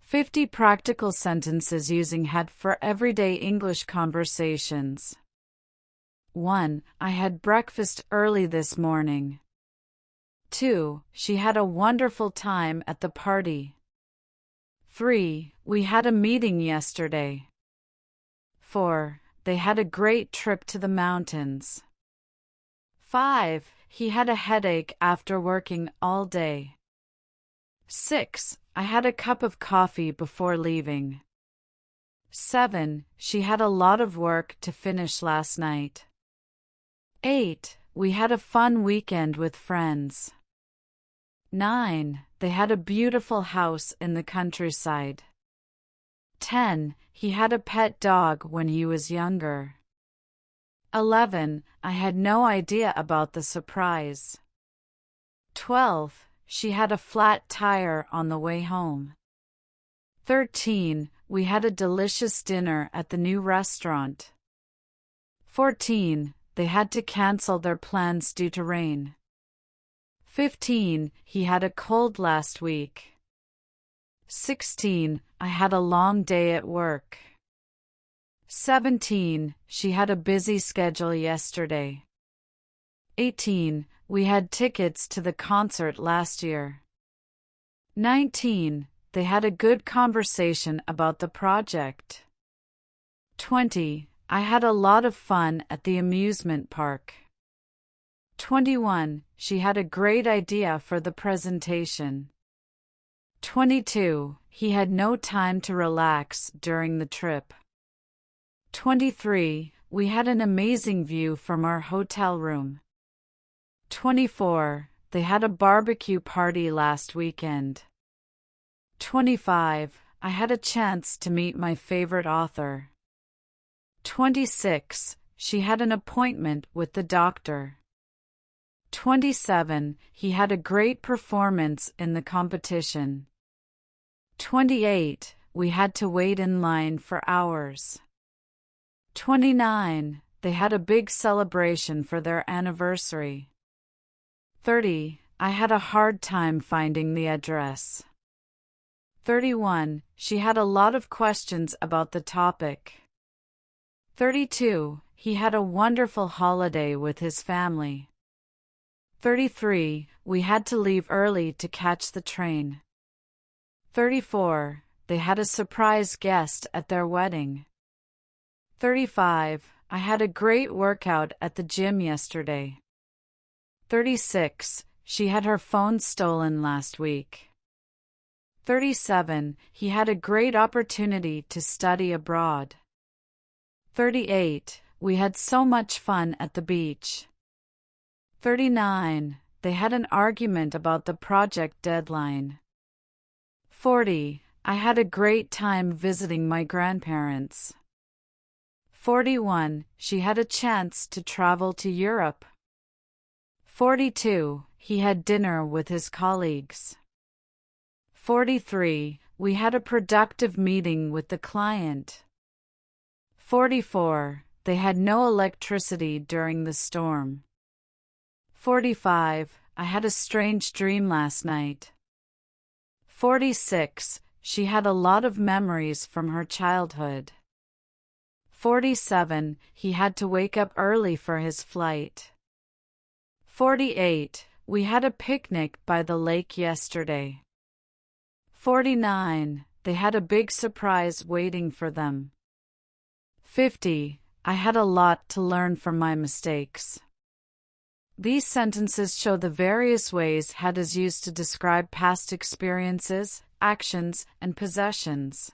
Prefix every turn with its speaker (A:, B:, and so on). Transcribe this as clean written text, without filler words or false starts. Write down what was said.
A: 50 practical sentences using had for everyday English conversations. 1. I had breakfast early this morning. 2. She had a wonderful time at the party. 3. We had a meeting yesterday. 4. They had a great trip to the mountains. 5. He had a headache after working all day. 6. I had a cup of coffee before leaving. 7. She had a lot of work to finish last night. 8. We had a fun weekend with friends. 9. They had a beautiful house in the countryside. 10. He had a pet dog when he was younger. 11. I had no idea about the surprise. 12. She had a flat tire on the way home. 13. We had a delicious dinner at the new restaurant. 14. They had to cancel their plans due to rain. 15. He had a cold last week. 16. I had a long day at work. 17. She had a busy schedule yesterday. 18. We had tickets to the concert last year. 19. They had a good conversation about the project. 20. I had a lot of fun at the amusement park. 21. She had a great idea for the presentation. 22. He had no time to relax during the trip. 23. We had an amazing view from our hotel room. 24. They had a barbecue party last weekend. 25. I had a chance to meet my favorite author. 26. She had an appointment with the doctor. 27. He had a great performance in the competition. 28. We had to wait in line for hours. 29. They had a big celebration for their anniversary. 30. I had a hard time finding the address. 31. She had a lot of questions about the topic. 32. He had a wonderful holiday with his family. 33. We had to leave early to catch the train. 34. They had a surprise guest at their wedding. 35. I had a great workout at the gym yesterday. 36. She had her phone stolen last week. 37. He had a great opportunity to study abroad. 38. We had so much fun at the beach. 39. They had an argument about the project deadline. 40. I had a great time visiting my grandparents. 41. She had a chance to travel to Europe. 42. He had dinner with his colleagues. 43. We had a productive meeting with the client. 44. They had no electricity during the storm. 45. I had a strange dream last night. 46. She had a lot of memories from her childhood. 47. He had to wake up early for his flight. 48. We had a picnic by the lake yesterday. 49. They had a big surprise waiting for them. 50. I had a lot to learn from my mistakes. These sentences show the various ways had is used to describe past experiences, actions, and possessions.